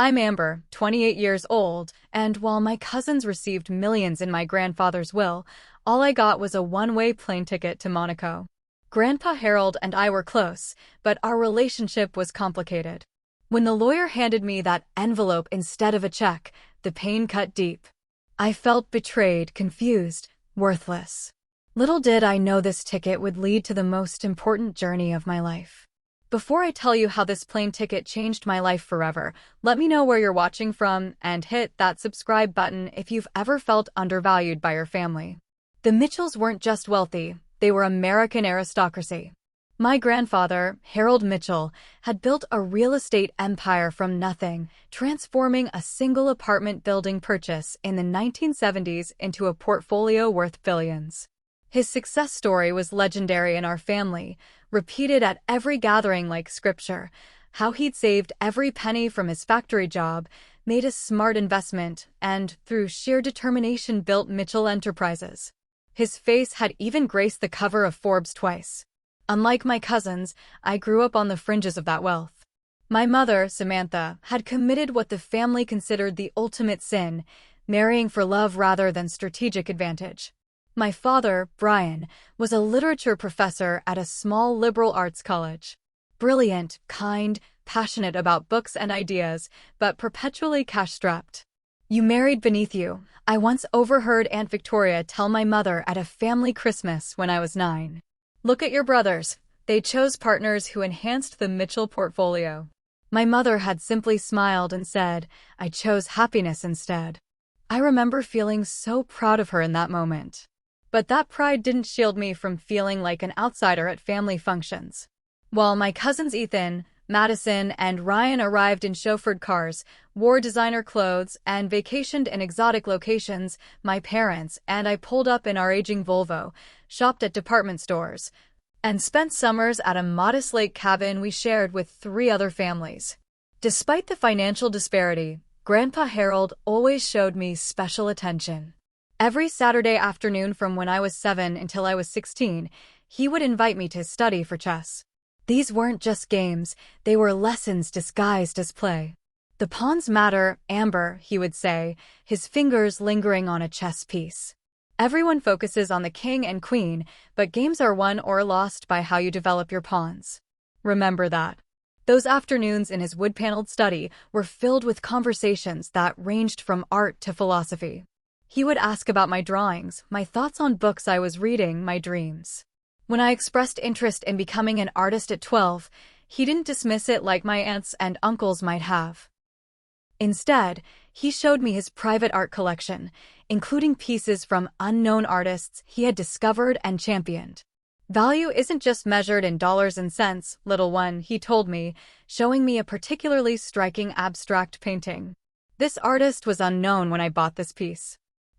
I'm Amber, 28 years old, and while my cousins received millions in my grandfather's will, all I got was a one-way plane ticket to Monaco. Grandpa Harold and I were close, but our relationship was complicated. When the lawyer handed me that envelope instead of a check, the pain cut deep. I felt betrayed, confused, worthless. Little did I know this ticket would lead to the most important journey of my life. Before I tell you how this plane ticket changed my life forever, let me know where you're watching from and hit that subscribe button if you've ever felt undervalued by your family. The Mitchells weren't just wealthy, they were American aristocracy. My grandfather, Harold Mitchell, had built a real estate empire from nothing, transforming a single apartment building purchase in the 1970s into a portfolio worth billions. His success story was legendary in our family, repeated at every gathering like scripture. How he'd saved every penny from his factory job, made a smart investment, and, through sheer determination, built Mitchell Enterprises. His face had even graced the cover of Forbes twice. Unlike my cousins, I grew up on the fringes of that wealth. My mother, Samantha, had committed what the family considered the ultimate sin, marrying for love rather than strategic advantage. My father, Brian, was a literature professor at a small liberal arts college. Brilliant, kind, passionate about books and ideas, but perpetually cash-strapped. "You married beneath you," I once overheard Aunt Victoria tell my mother at a family Christmas when I was 9. "Look at your brothers. They chose partners who enhanced the Mitchell portfolio." My mother had simply smiled and said, "I chose happiness instead." I remember feeling so proud of her in that moment. But that pride didn't shield me from feeling like an outsider at family functions. While my cousins Ethan, Madison, and Ryan arrived in chauffeured cars, wore designer clothes, and vacationed in exotic locations, my parents and I pulled up in our aging Volvo, shopped at department stores, and spent summers at a modest lake cabin we shared with 3 other families. Despite the financial disparity, Grandpa Harold always showed me special attention. Every Saturday afternoon from when I was 7 until I was 16, he would invite me to study for chess. These weren't just games, they were lessons disguised as play. "The pawns matter, Amber," he would say, his fingers lingering on a chess piece. "Everyone focuses on the king and queen, but games are won or lost by how you develop your pawns. Remember that." Those afternoons in his wood-paneled study were filled with conversations that ranged from art to philosophy. He would ask about my drawings, my thoughts on books I was reading, my dreams. When I expressed interest in becoming an artist at 12, he didn't dismiss it like my aunts and uncles might have. Instead, he showed me his private art collection, including pieces from unknown artists he had discovered and championed. "Value isn't just measured in dollars and cents, little one," he told me, showing me a particularly striking abstract painting. "This artist was unknown when I bought this piece.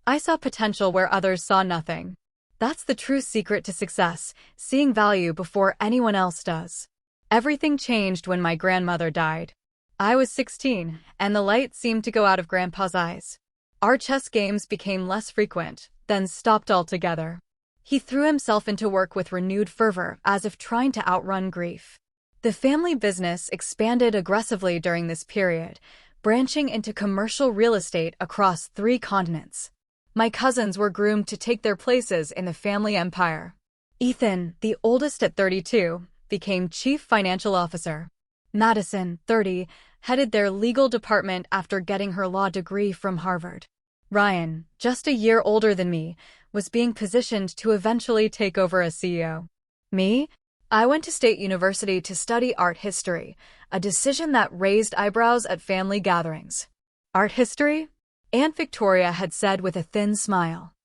I saw potential where others saw nothing. That's the true secret to success, seeing value before anyone else does." Everything changed when my grandmother died. I was 16, and the light seemed to go out of Grandpa's eyes. Our chess games became less frequent, then stopped altogether. He threw himself into work with renewed fervor, as if trying to outrun grief. The family business expanded aggressively during this period, branching into commercial real estate across 3 continents. My cousins were groomed to take their places in the family empire. Ethan, the oldest at 32, became chief financial officer. Madison, 30, headed their legal department after getting her law degree from Harvard. Ryan, just a year older than me, was being positioned to eventually take over as CEO. Me? I went to State University to study art history, a decision that raised eyebrows at family gatherings. "Art history?" Aunt Victoria had said with a thin smile.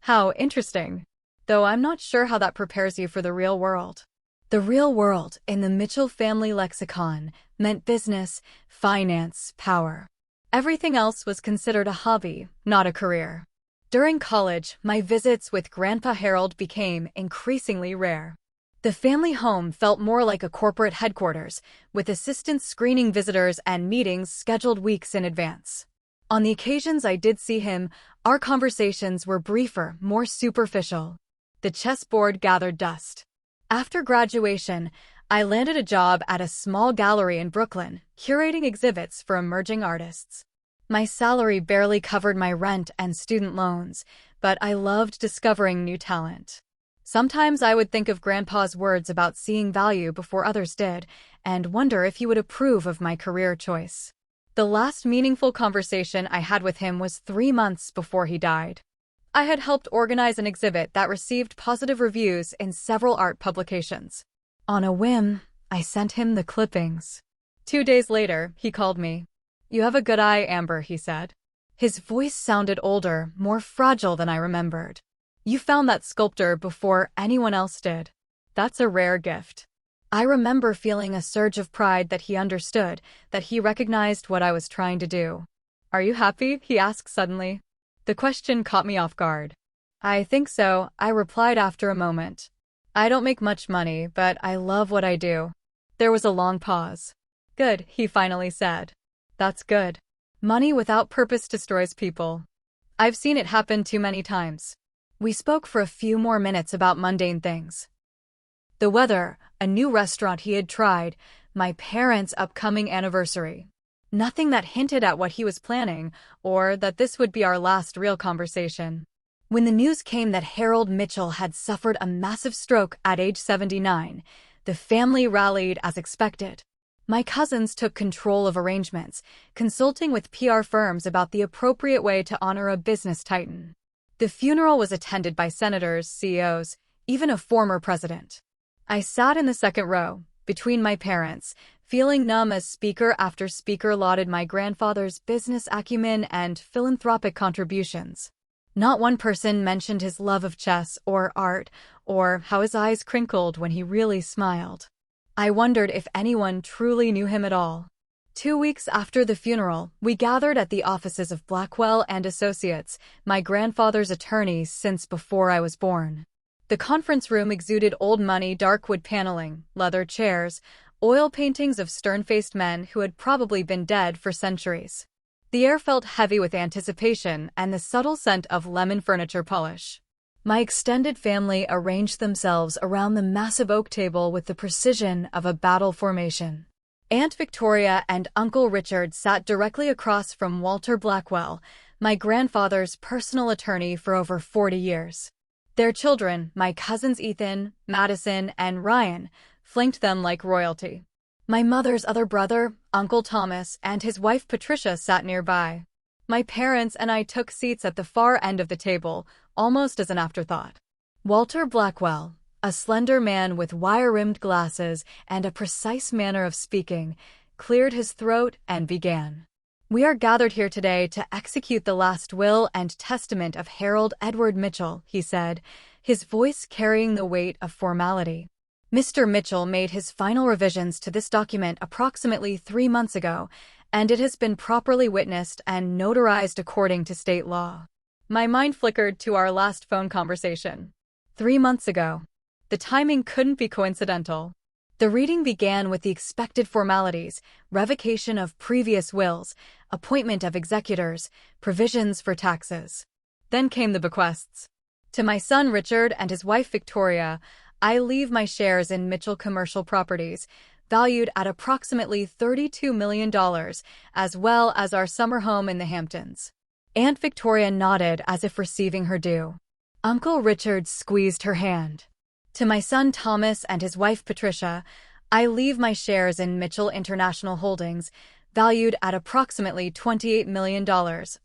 "How interesting. Though I'm not sure how that prepares you for the real world." The real world, in the Mitchell family lexicon, meant business, finance, power. Everything else was considered a hobby, not a career. During college, my visits with Grandpa Harold became increasingly rare. The family home felt more like a corporate headquarters, with assistants screening visitors and meetings scheduled weeks in advance. On the occasions I did see him, our conversations were briefer, more superficial. The chessboard gathered dust. After graduation, I landed a job at a small gallery in Brooklyn, curating exhibits for emerging artists. My salary barely covered my rent and student loans, but I loved discovering new talent. Sometimes I would think of Grandpa's words about seeing value before others did, and wonder if he would approve of my career choice. The last meaningful conversation I had with him was 3 months before he died. I had helped organize an exhibit that received positive reviews in several art publications. On a whim, I sent him the clippings. 2 days later, he called me. "You have a good eye, Amber," he said. His voice sounded older, more fragile than I remembered. "You found that sculptor before anyone else did. That's a rare gift." I remember feeling a surge of pride that he understood, that he recognized what I was trying to do. "Are you happy?" he asked suddenly. The question caught me off guard. "I think so," I replied after a moment. "I don't make much money, but I love what I do." There was a long pause. "Good," he finally said. "That's good. Money without purpose destroys people. I've seen it happen too many times." We spoke for a few more minutes about mundane things. The weather, a new restaurant he had tried, my parents' upcoming anniversary. Nothing that hinted at what he was planning, or that this would be our last real conversation. When the news came that Harold Mitchell had suffered a massive stroke at age 79, the family rallied as expected. My cousins took control of arrangements, consulting with PR firms about the appropriate way to honor a business titan. The funeral was attended by senators, CEOs, even a former president. I sat in the second row, between my parents, feeling numb as speaker after speaker lauded my grandfather's business acumen and philanthropic contributions. Not one person mentioned his love of chess or art, or how his eyes crinkled when he really smiled. I wondered if anyone truly knew him at all. 2 weeks after the funeral, we gathered at the offices of Blackwell and Associates, my grandfather's attorneys since before I was born. The conference room exuded old money dark wood paneling, leather chairs, oil paintings of stern-faced men who had probably been dead for centuries. The air felt heavy with anticipation and the subtle scent of lemon furniture polish. My extended family arranged themselves around the massive oak table with the precision of a battle formation. Aunt Victoria and Uncle Richard sat directly across from Walter Blackwell, my grandfather's personal attorney for over 40 years. Their children, my cousins Ethan, Madison, and Ryan, flanked them like royalty. My mother's other brother, Uncle Thomas, and his wife Patricia sat nearby. My parents and I took seats at the far end of the table, almost as an afterthought. Walter Blackwell, a slender man with wire-rimmed glasses and a precise manner of speaking, cleared his throat and began. "We are gathered here today to execute the last will and testament of Harold Edward Mitchell," he said, his voice carrying the weight of formality. Mr. Mitchell made his final revisions to this document approximately 3 months ago, and it has been properly witnessed and notarized according to state law. My mind flickered to our last phone conversation. 3 months ago. The timing couldn't be coincidental. The reading began with the expected formalities: revocation of previous wills, appointment of executors, provisions for taxes. Then came the bequests. "To my son Richard and his wife Victoria, I leave my shares in Mitchell Commercial Properties, valued at approximately $32 million, as well as our summer home in the Hamptons." Aunt Victoria nodded as if receiving her due. Uncle Richard squeezed her hand. "To my son Thomas and his wife Patricia, I leave my shares in Mitchell International Holdings, valued at approximately $28 million,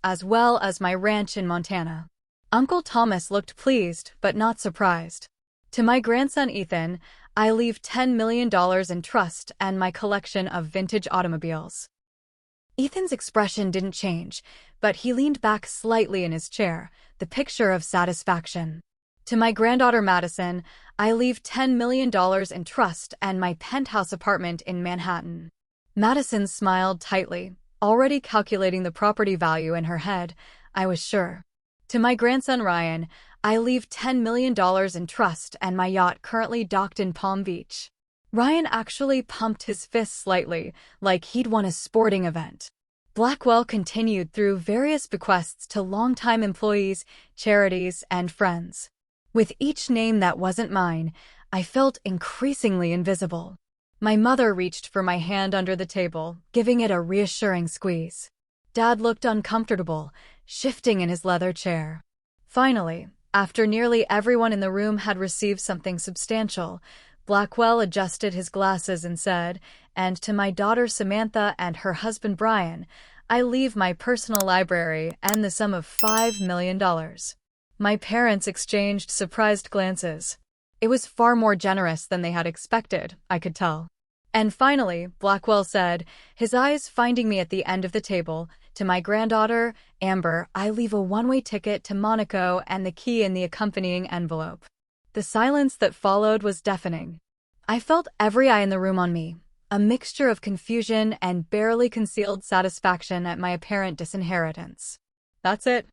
as well as my ranch in Montana." Uncle Thomas looked pleased, but not surprised. "To my grandson Ethan, I leave $10 million in trust and my collection of vintage automobiles." Ethan's expression didn't change, but he leaned back slightly in his chair, the picture of satisfaction. "To my granddaughter Madison, I leave $10 million in trust and my penthouse apartment in Manhattan." Madison smiled tightly, already calculating the property value in her head, I was sure. "To my grandson Ryan, I leave $10 million in trust and my yacht currently docked in Palm Beach." Ryan actually pumped his fist slightly, like he'd won a sporting event. Blackwell continued through various bequests to longtime employees, charities, and friends. With each name that wasn't mine, I felt increasingly invisible. My mother reached for my hand under the table, giving it a reassuring squeeze. Dad looked uncomfortable, shifting in his leather chair. Finally, after nearly everyone in the room had received something substantial, Blackwell adjusted his glasses and said, "And to my daughter Samantha and her husband Brian, I leave my personal library and the sum of $5 million. My parents exchanged surprised glances. It was far more generous than they had expected, I could tell. And finally, Blackwell said, his eyes finding me at the end of the table, "To my granddaughter, Amber, I leave a one-way ticket to Monaco and the key in the accompanying envelope." The silence that followed was deafening. I felt every eye in the room on me, a mixture of confusion and barely concealed satisfaction at my apparent disinheritance. "That's it?"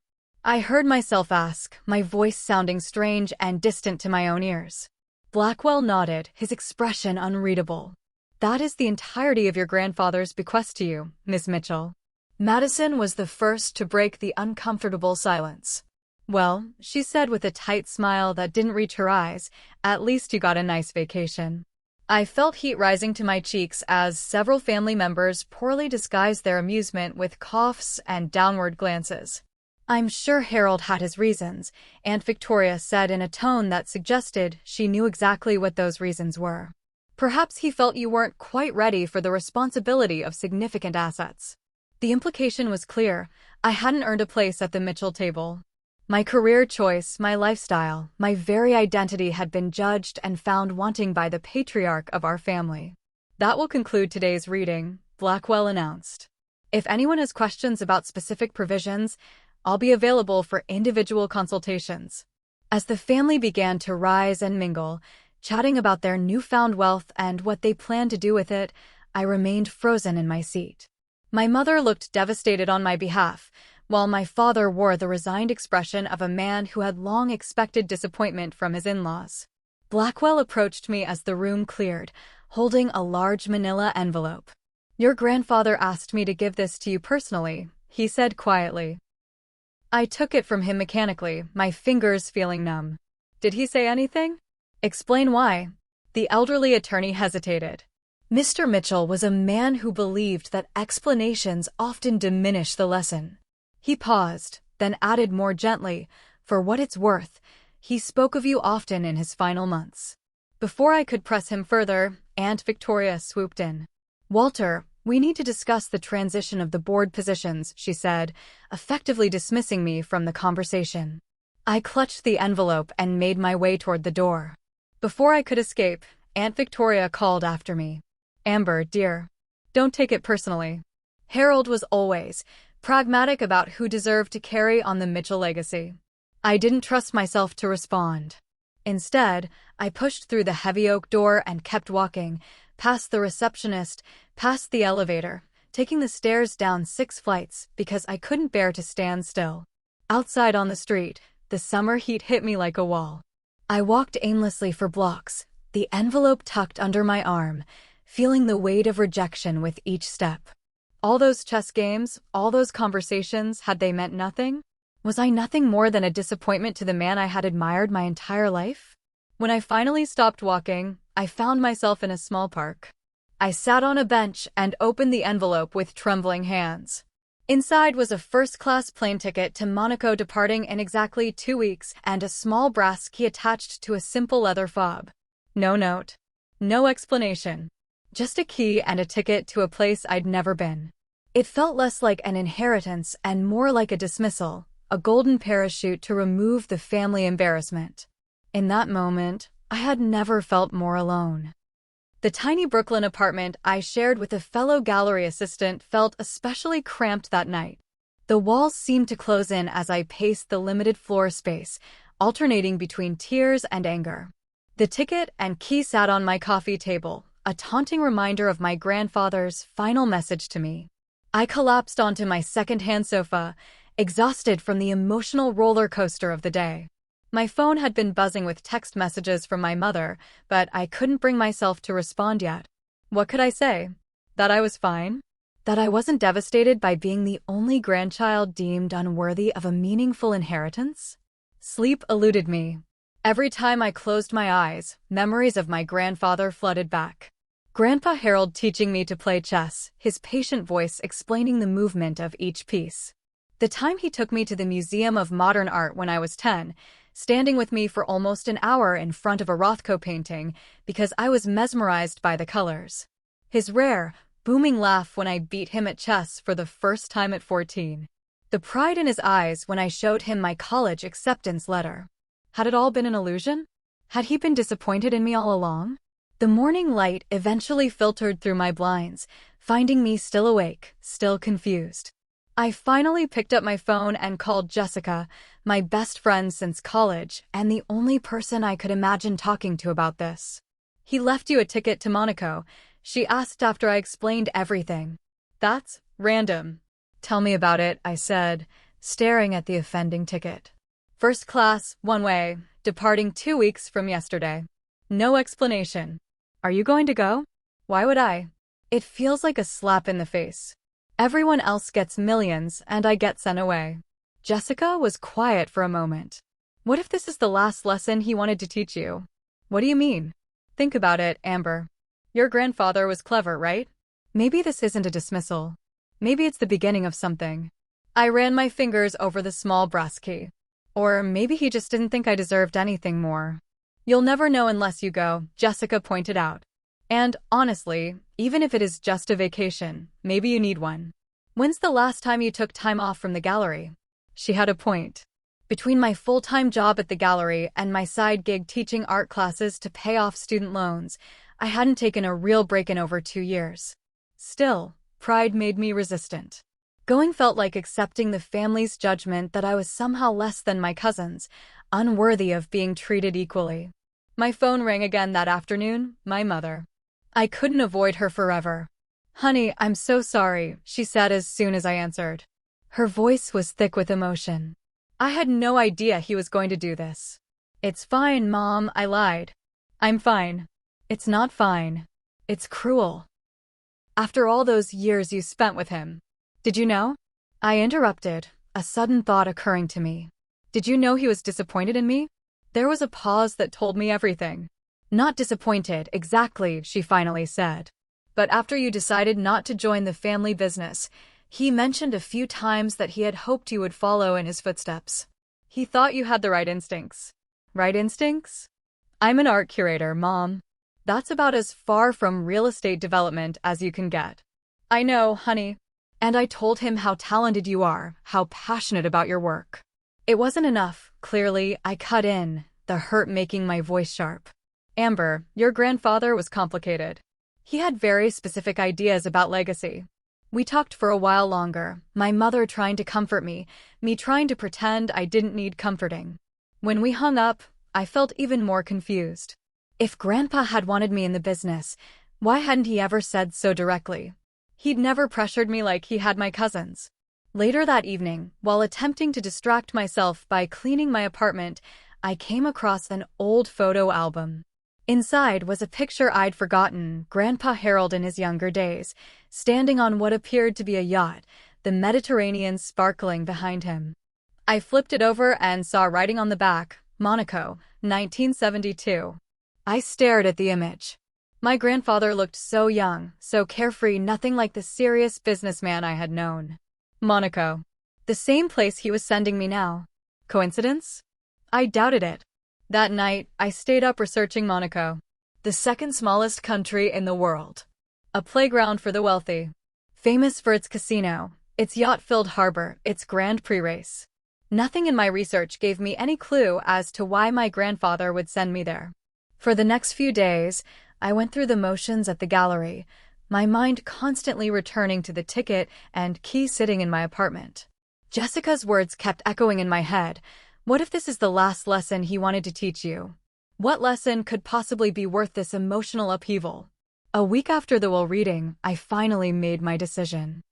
I heard myself ask, my voice sounding strange and distant to my own ears. Blackwell nodded, his expression unreadable. "That is the entirety of your grandfather's bequest to you, Miss Mitchell." Madison was the first to break the uncomfortable silence. "Well," she said with a tight smile that didn't reach her eyes, "at least you got a nice vacation." I felt heat rising to my cheeks as several family members poorly disguised their amusement with coughs and downward glances. "I'm sure Harold had his reasons," Aunt Victoria said in a tone that suggested she knew exactly what those reasons were. "Perhaps he felt you weren't quite ready for the responsibility of significant assets." The implication was clear. I hadn't earned a place at the Mitchell table. My career choice, my lifestyle, my very identity had been judged and found wanting by the patriarch of our family. "That will conclude today's reading," Blackwell announced. "If anyone has questions about specific provisions, I'll be available for individual consultations." As the family began to rise and mingle, chatting about their newfound wealth and what they planned to do with it, I remained frozen in my seat. My mother looked devastated on my behalf, while my father wore the resigned expression of a man who had long expected disappointment from his in-laws. Blackwell approached me as the room cleared, holding a large manila envelope. "Your grandfather asked me to give this to you personally," he said quietly. I took it from him mechanically, my fingers feeling numb. "Did he say anything?" "Explain why." The elderly attorney hesitated. Mr. Mitchell was a man who believed that explanations often diminish the lesson. He paused, then added more gently, "For what it's worth, he spoke of you often in his final months." Before I could press him further, Aunt Victoria swooped in. "Walter, we need to discuss the transition of the board positions," she said, effectively dismissing me from the conversation. I clutched the envelope and made my way toward the door. Before I could escape, Aunt Victoria called after me. "Amber, dear, don't take it personally." Harold was always pragmatic about who deserved to carry on the Mitchell legacy. I didn't trust myself to respond. Instead, I pushed through the heavy oak door and kept walking, past the receptionist, past the elevator, taking the stairs down 6 flights because I couldn't bear to stand still. Outside on the street, the summer heat hit me like a wall. I walked aimlessly for blocks, the envelope tucked under my arm, feeling the weight of rejection with each step. All those chess games, all those conversations, had they meant nothing? Was I nothing more than a disappointment to the man I had admired my entire life? When I finally stopped walking, I found myself in a small park. I sat on a bench and opened the envelope with trembling hands. Inside was a first-class plane ticket to Monaco departing in exactly 2 weeks and a small brass key attached to a simple leather fob. No note. No explanation. Just a key and a ticket to a place I'd never been. It felt less like an inheritance and more like a dismissal, a golden parachute to remove the family embarrassment. In that moment, I had never felt more alone. The tiny Brooklyn apartment I shared with a fellow gallery assistant felt especially cramped that night. The walls seemed to close in as I paced the limited floor space, alternating between tears and anger. The ticket and key sat on my coffee table, a taunting reminder of my grandfather's final message to me. I collapsed onto my second-hand sofa, exhausted from the emotional roller coaster of the day. My phone had been buzzing with text messages from my mother, but I couldn't bring myself to respond yet. What could I say? That I was fine? That I wasn't devastated by being the only grandchild deemed unworthy of a meaningful inheritance? Sleep eluded me. Every time I closed my eyes, memories of my grandfather flooded back. Grandpa Harold teaching me to play chess, his patient voice explaining the movement of each piece. The time he took me to the Museum of Modern Art when I was 10, standing with me for almost an hour in front of a Rothko painting because I was mesmerized by the colors. His rare, booming laugh when I beat him at chess for the first time at 14. The pride in his eyes when I showed him my college acceptance letter. Had it all been an illusion? Had he been disappointed in me all along? The morning light eventually filtered through my blinds, finding me still awake, still confused. I finally picked up my phone and called Jessica, my best friend since college and the only person I could imagine talking to about this. "He left you a ticket to Monaco," she asked after I explained everything. "That's random." "Tell me about it," I said, staring at the offending ticket. "First class, one way, departing 2 weeks from yesterday. No explanation." "Are you going to go?" "Why would I? It feels like a slap in the face. Everyone else gets millions and I get sent away." Jessica was quiet for a moment. "What if this is the last lesson he wanted to teach you?" "What do you mean?" "Think about it, Amber. Your grandfather was clever, right? Maybe this isn't a dismissal. Maybe it's the beginning of something." I ran my fingers over the small brass key. "Or maybe he just didn't think I deserved anything more." "You'll never know unless you go," Jessica pointed out. "And, honestly, even if it is just a vacation, maybe you need one. When's the last time you took time off from the gallery?" She had a point. Between my full-time job at the gallery and my side gig teaching art classes to pay off student loans, I hadn't taken a real break in over 2 years. Still, pride made me resistant. Going felt like accepting the family's judgment that I was somehow less than my cousins, unworthy of being treated equally. My phone rang again that afternoon, my mother. I couldn't avoid her forever. "Honey, I'm so sorry," she said as soon as I answered. Her voice was thick with emotion. "I had no idea he was going to do this." "It's fine, Mom," I lied. "I'm fine." "It's not fine. It's cruel. After all those years you spent with him. Did you know?" I interrupted, a sudden thought occurring to me. "Did you know he was disappointed in me?" There was a pause that told me everything. "Not disappointed, exactly," she finally said. "But after you decided not to join the family business, he mentioned a few times that he had hoped you would follow in his footsteps. He thought you had the right instincts." "Right instincts?" "I'm an art curator, Mom. That's about as far from real estate development as you can get." "I know, honey." "And I told him how talented you are, how passionate about your work." It wasn't enough, clearly. I cut in, the hurt making my voice sharp. "Amber, your grandfather was complicated. He had very specific ideas about legacy." We talked for a while longer, my mother trying to comfort me trying to pretend I didn't need comforting. When we hung up, I felt even more confused. If Grandpa had wanted me in the business, why hadn't he ever said so directly? He'd never pressured me like he had my cousins. Later that evening, while attempting to distract myself by cleaning my apartment, I came across an old photo album. Inside was a picture I'd forgotten, Grandpa Harold in his younger days, standing on what appeared to be a yacht, the Mediterranean sparkling behind him. I flipped it over and saw writing on the back, Monaco, 1972. I stared at the image. My grandfather looked so young, so carefree, nothing like the serious businessman I had known. Monaco. The same place he was sending me now. Coincidence? I doubted it. That night, I stayed up researching Monaco. The second smallest country in the world. A playground for the wealthy. Famous for its casino, its yacht-filled harbor, its Grand Prix race. Nothing in my research gave me any clue as to why my grandfather would send me there. For the next few days, I went through the motions at the gallery, my mind constantly returning to the ticket and key sitting in my apartment. Jessica's words kept echoing in my head. What if this is the last lesson he wanted to teach you? What lesson could possibly be worth this emotional upheaval? A week after the will reading, I finally made my decision.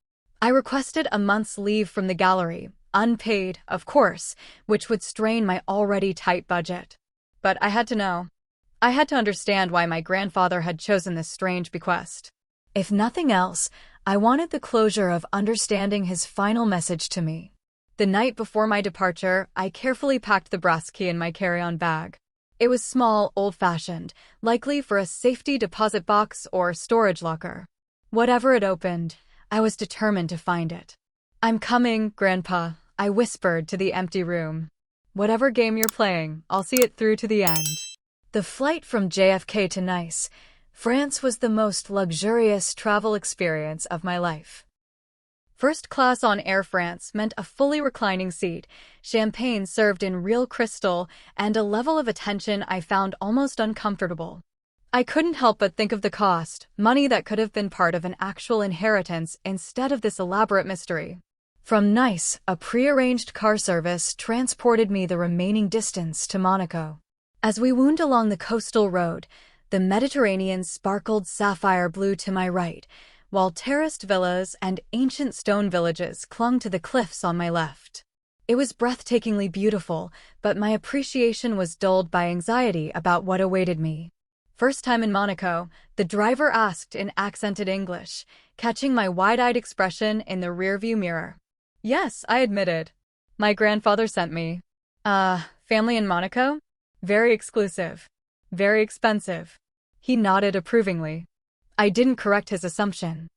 I requested a month's leave from the gallery, unpaid, of course, which would strain my already tight budget. But I had to know. I had to understand why my grandfather had chosen this strange bequest. If nothing else, I wanted the closure of understanding his final message to me. The night before my departure, I carefully packed the brass key in my carry-on bag. It was small, old-fashioned, likely for a safety deposit box or storage locker. Whatever it opened, I was determined to find it. "I'm coming, Grandpa," I whispered to the empty room. "Whatever game you're playing, I'll see it through to the end." The flight from JFK to Nice, France was the most luxurious travel experience of my life. First class on Air France meant a fully reclining seat, champagne served in real crystal, and a level of attention I found almost uncomfortable. I couldn't help but think of the cost, money that could have been part of an actual inheritance instead of this elaborate mystery. From Nice, a prearranged car service transported me the remaining distance to Monaco. As we wound along the coastal road, the Mediterranean sparkled sapphire blue to my right, while terraced villas and ancient stone villages clung to the cliffs on my left. It was breathtakingly beautiful, but my appreciation was dulled by anxiety about what awaited me. First time in Monaco, the driver asked in accented English, catching my wide-eyed expression in the rearview mirror. "Yes," I admitted. "My grandfather sent me." Family in Monaco? Very exclusive. Very expensive." He nodded approvingly. I didn't correct his assumption.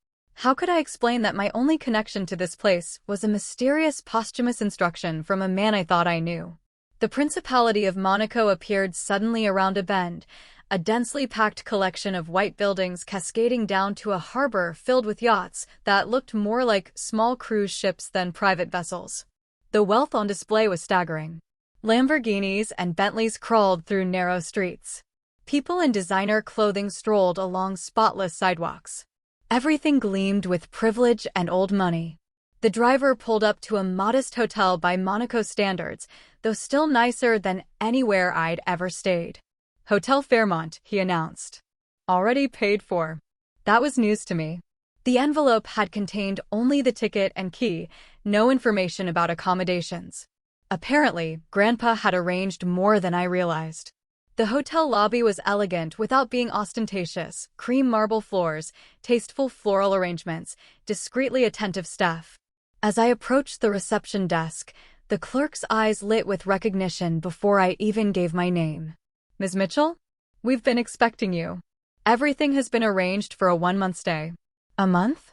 How could I explain that my only connection to this place was a mysterious posthumous instruction from a man I thought I knew? The Principality of Monaco appeared suddenly around a bend, a densely packed collection of white buildings cascading down to a harbor filled with yachts that looked more like small cruise ships than private vessels. The wealth on display was staggering. Lamborghinis and Bentleys crawled through narrow streets. People in designer clothing strolled along spotless sidewalks. Everything gleamed with privilege and old money. The driver pulled up to a modest hotel by Monaco standards, though still nicer than anywhere I'd ever stayed. "Hotel Fairmont," he announced. "Already paid for." That was news to me. The envelope had contained only the ticket and key, no information about accommodations. Apparently, Grandpa had arranged more than I realized. The hotel lobby was elegant without being ostentatious: cream marble floors, tasteful floral arrangements, discreetly attentive staff. As I approached the reception desk, the clerk's eyes lit with recognition before I even gave my name. "Ms. Mitchell? We've been expecting you. Everything has been arranged for a 1-month stay." A month?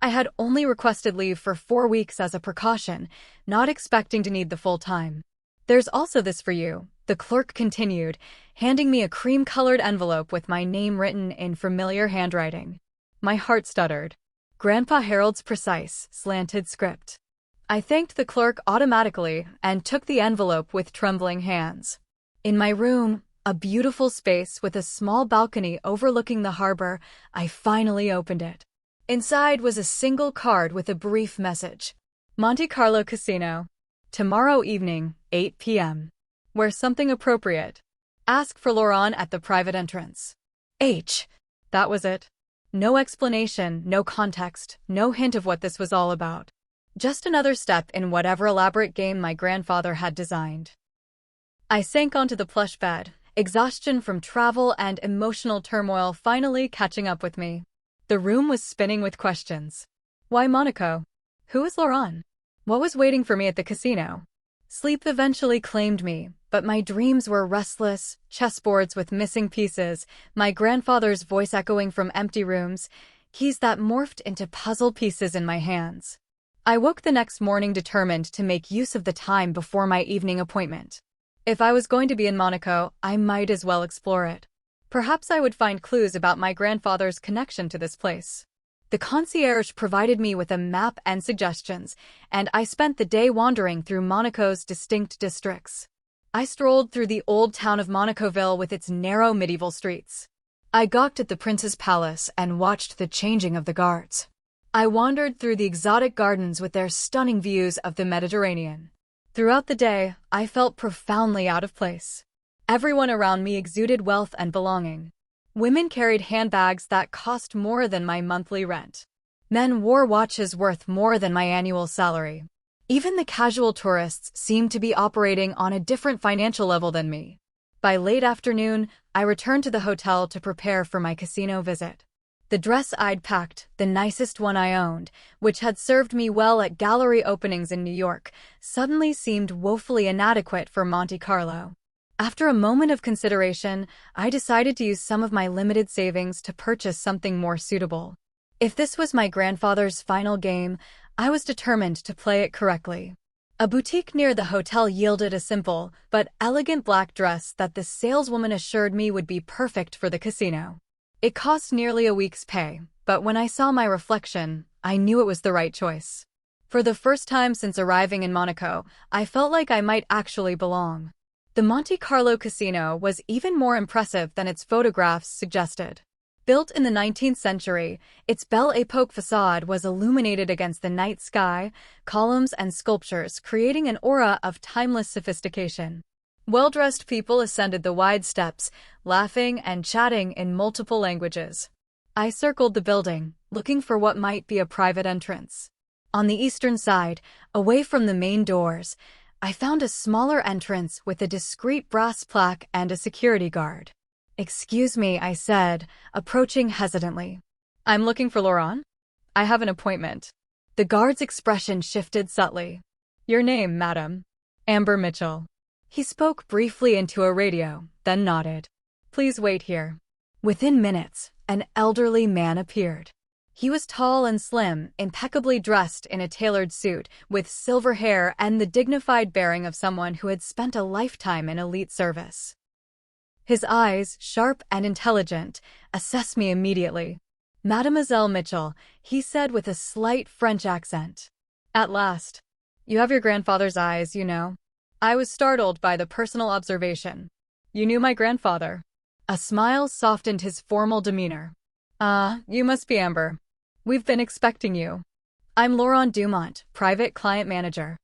I had only requested leave for 4 weeks as a precaution, not expecting to need the full time. "There's also this for you," the clerk continued, handing me a cream-colored envelope with my name written in familiar handwriting. My heart stuttered. Grandpa Harold's precise, slanted script. I thanked the clerk automatically and took the envelope with trembling hands. In my room, a beautiful space with a small balcony overlooking the harbor, I finally opened it. Inside was a single card with a brief message. "Monte Carlo Casino. Tomorrow evening, 8 p.m. Wear something appropriate. Ask for Laurent at the private entrance." That was it. No explanation, no context, no hint of what this was all about. Just another step in whatever elaborate game my grandfather had designed. I sank onto the plush bed, exhaustion from travel and emotional turmoil finally catching up with me. The room was spinning with questions. Why Monaco? Who was Laurent? What was waiting for me at the casino? Sleep eventually claimed me, but my dreams were restless, chessboards with missing pieces, my grandfather's voice echoing from empty rooms, keys that morphed into puzzle pieces in my hands. I woke the next morning determined to make use of the time before my evening appointment. If I was going to be in Monaco, I might as well explore it. Perhaps I would find clues about my grandfather's connection to this place. The concierge provided me with a map and suggestions, and I spent the day wandering through Monaco's distinct districts. I strolled through the old town of Monacoville with its narrow medieval streets. I gawked at the prince's palace and watched the changing of the guards. I wandered through the exotic gardens with their stunning views of the Mediterranean. Throughout the day, I felt profoundly out of place. Everyone around me exuded wealth and belonging. Women carried handbags that cost more than my monthly rent. Men wore watches worth more than my annual salary. Even the casual tourists seemed to be operating on a different financial level than me. By late afternoon, I returned to the hotel to prepare for my casino visit. The dress I'd packed, the nicest one I owned, which had served me well at gallery openings in New York, suddenly seemed woefully inadequate for Monte Carlo. After a moment of consideration, I decided to use some of my limited savings to purchase something more suitable. If this was my grandfather's final game, I was determined to play it correctly. A boutique near the hotel yielded a simple but elegant black dress that the saleswoman assured me would be perfect for the casino. It cost nearly a week's pay, but when I saw my reflection, I knew it was the right choice. For the first time since arriving in Monaco, I felt like I might actually belong. The Monte Carlo casino was even more impressive than its photographs suggested. Built in the 19th century, its Belle Époque facade was illuminated against the night sky, columns and sculptures creating an aura of timeless sophistication. Well-dressed people ascended the wide steps, laughing and chatting in multiple languages. I circled the building, looking for what might be a private entrance. On the eastern side, away from the main doors, I found a smaller entrance with a discreet brass plaque and a security guard. "Excuse me," I said, approaching hesitantly. "I'm looking for Laurent? I have an appointment." The guard's expression shifted subtly. "Your name, madam?" "Amber Mitchell." He spoke briefly into a radio, then nodded. "Please wait here." Within minutes, an elderly man appeared. He was tall and slim, impeccably dressed in a tailored suit, with silver hair and the dignified bearing of someone who had spent a lifetime in elite service. His eyes, sharp and intelligent, assessed me immediately. "Mademoiselle Mitchell," he said with a slight French accent. "At last. You have your grandfather's eyes, you know." I was startled by the personal observation. "You knew my grandfather?" A smile softened his formal demeanor. "Ah, you must be Amber. We've been expecting you." "I'm Laurent Dumont, private client manager.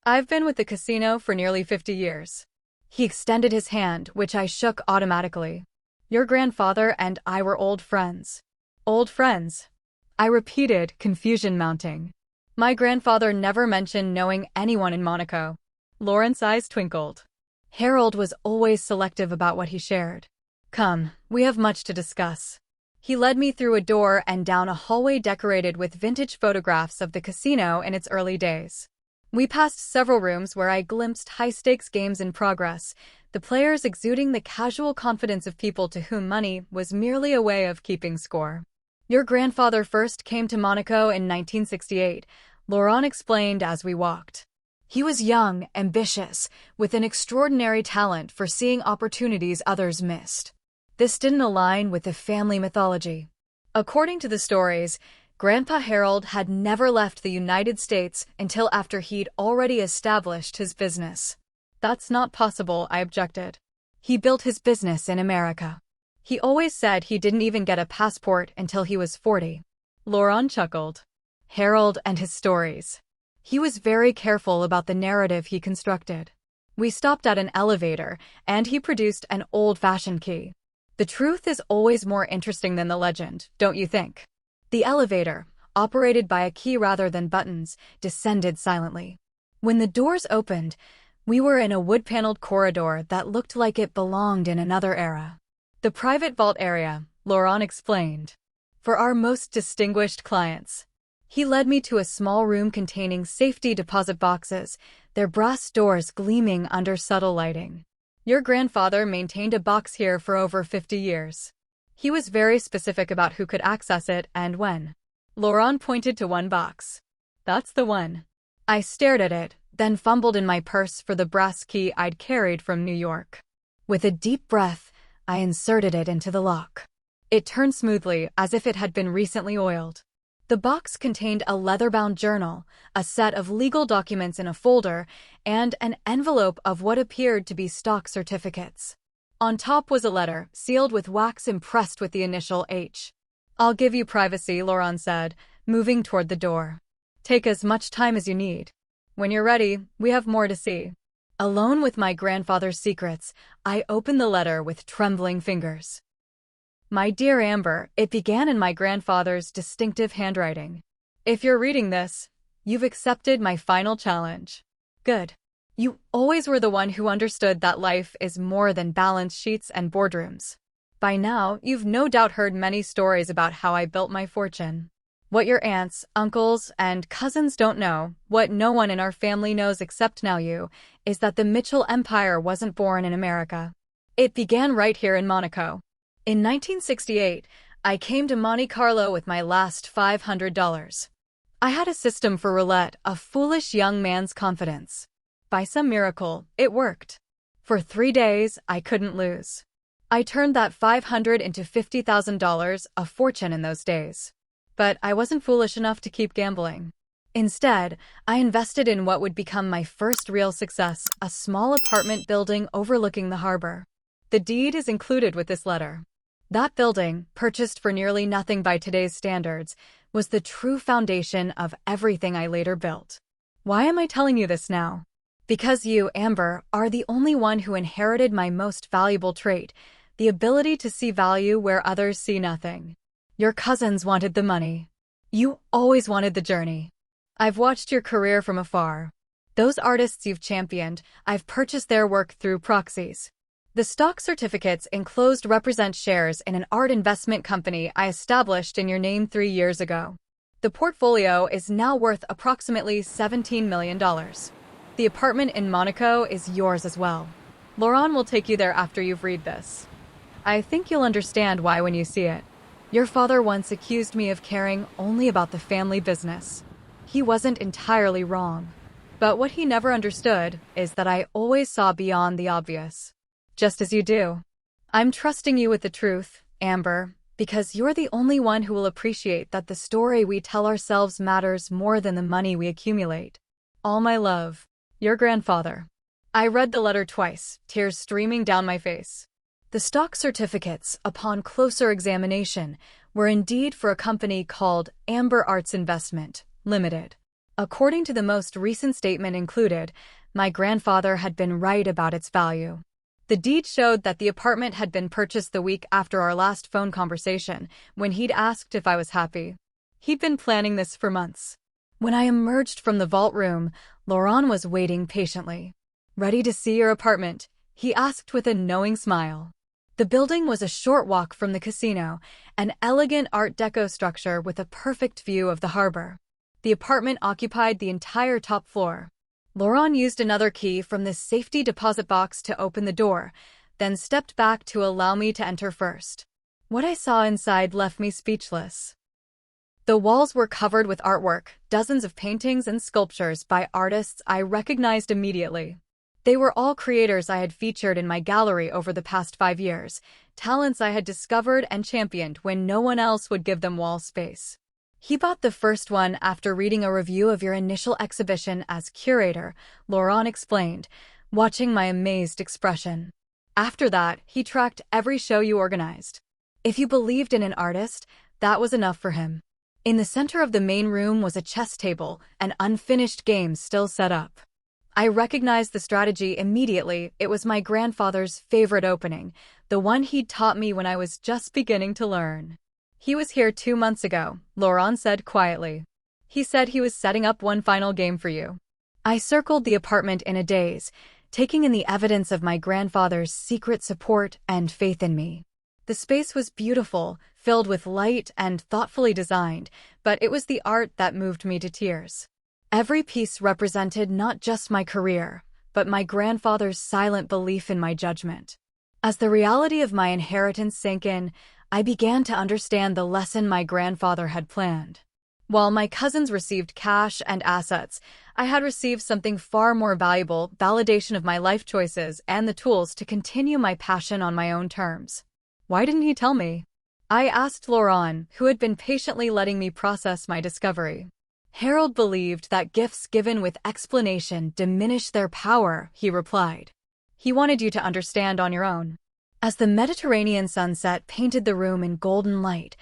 I've been with the casino for nearly 50 years. He extended his hand, which I shook automatically. "Your grandfather and I were old friends." "Old friends?" I repeated, confusion mounting. My grandfather never mentioned knowing anyone in Monaco. Laurent's eyes twinkled. Harold was always selective about what he shared. "Come, we have much to discuss." He led me through a door and down a hallway decorated with vintage photographs of the casino in its early days. We passed several rooms where I glimpsed high-stakes games in progress, the players exuding the casual confidence of people to whom money was merely a way of keeping score. "Your grandfather first came to Monaco in 1968, Laurent explained as we walked. "He was young, ambitious, with an extraordinary talent for seeing opportunities others missed." This didn't align with the family mythology. According to the stories, Grandpa Harold had never left the United States until after he'd already established his business. "That's not possible," I objected. "He built his business in America. He always said he didn't even get a passport until he was 40. Laurent chuckled. Harold and his stories. He was very careful about the narrative he constructed. We stopped at an elevator, and he produced an old-fashioned key. The truth is always more interesting than the legend, don't you think? The elevator, operated by a key rather than buttons, descended silently. When the doors opened, we were in a wood-paneled corridor that looked like it belonged in another era. "The private vault area," Laurent explained. "For our most distinguished clients." He led me to a small room containing safety deposit boxes, their brass doors gleaming under subtle lighting. "Your grandfather maintained a box here for over 50 years. He was very specific about who could access it and when." Laurent pointed to one box. "That's the one." I stared at it, then fumbled in my purse for the brass key I'd carried from New York. With a deep breath, I inserted it into the lock. It turned smoothly, as if it had been recently oiled. The box contained a leather-bound journal, a set of legal documents in a folder, and an envelope of what appeared to be stock certificates. On top was a letter, sealed with wax impressed with the initial H. "I'll give you privacy," Laurent said, moving toward the door. "Take as much time as you need. When you're ready, we have more to see." Alone with my grandfather's secrets, I opened the letter with trembling fingers. "My dear Amber," it began in my grandfather's distinctive handwriting. "If you're reading this, you've accepted my final challenge. Good. You always were the one who understood that life is more than balance sheets and boardrooms. By now, you've no doubt heard many stories about how I built my fortune. What your aunts, uncles, and cousins don't know, what no one in our family knows except now you, is that the Mitchell Empire wasn't born in America. It began right here in Monaco. In 1968, I came to Monte Carlo with my last $500. I had a system for roulette, a foolish young man's confidence. By some miracle, it worked. For 3 days, I couldn't lose. I turned that $500 into $50,000, a fortune in those days. But I wasn't foolish enough to keep gambling. Instead, I invested in what would become my first real success, a small apartment building overlooking the harbor. The deed is included with this letter. That building, purchased for nearly nothing by today's standards, was the true foundation of everything I later built. Why am I telling you this now? Because you, Amber, are the only one who inherited my most valuable trait, the ability to see value where others see nothing. Your cousins wanted the money. You always wanted the journey. I've watched your career from afar. Those artists you've championed, I've purchased their work through proxies. The stock certificates enclosed represent shares in an art investment company I established in your name 3 years ago. The portfolio is now worth approximately $17 million. The apartment in Monaco is yours as well. Laurent will take you there after you've read this. I think you'll understand why when you see it. Your father once accused me of caring only about the family business. He wasn't entirely wrong. But what he never understood is that I always saw beyond the obvious. Just as you do. I'm trusting you with the truth, Amber, because you're the only one who will appreciate that the story we tell ourselves matters more than the money we accumulate. All my love, your grandfather. I read the letter twice, tears streaming down my face. The stock certificates, upon closer examination, were indeed for a company called Amber Arts Investment, Limited. According to the most recent statement included, my grandfather had been right about its value. The deed showed that the apartment had been purchased the week after our last phone conversation, when he'd asked if I was happy. He'd been planning this for months. When I emerged from the vault room, Laurent was waiting patiently. Ready to see your apartment? He asked with a knowing smile. The building was a short walk from the casino, an elegant Art Deco structure with a perfect view of the harbor. The apartment occupied the entire top floor. Laurent used another key from the safety deposit box to open the door, then stepped back to allow me to enter first. What I saw inside left me speechless. The walls were covered with artwork, dozens of paintings and sculptures by artists I recognized immediately. They were all creators I had featured in my gallery over the past 5 years, talents I had discovered and championed when no one else would give them wall space. He bought the first one after reading a review of your initial exhibition as curator, Laurent explained, watching my amazed expression. After that, he tracked every show you organized. If you believed in an artist, that was enough for him. In the center of the main room was a chess table, an unfinished game still set up. I recognized the strategy immediately. It was my grandfather's favorite opening, the one he'd taught me when I was just beginning to learn. He was here 2 months ago, Laurent said quietly. He said he was setting up one final game for you. I circled the apartment in a daze, taking in the evidence of my grandfather's secret support and faith in me. The space was beautiful, filled with light and thoughtfully designed, but it was the art that moved me to tears. Every piece represented not just my career, but my grandfather's silent belief in my judgment. As the reality of my inheritance sank in, I began to understand the lesson my grandfather had planned. While my cousins received cash and assets, I had received something far more valuable, validation of my life choices and the tools to continue my passion on my own terms. Why didn't he tell me? I asked Laurent, who had been patiently letting me process my discovery. Harold believed that gifts given with explanation diminish their power, he replied. He wanted you to understand on your own. As the Mediterranean sunset painted the room in golden light,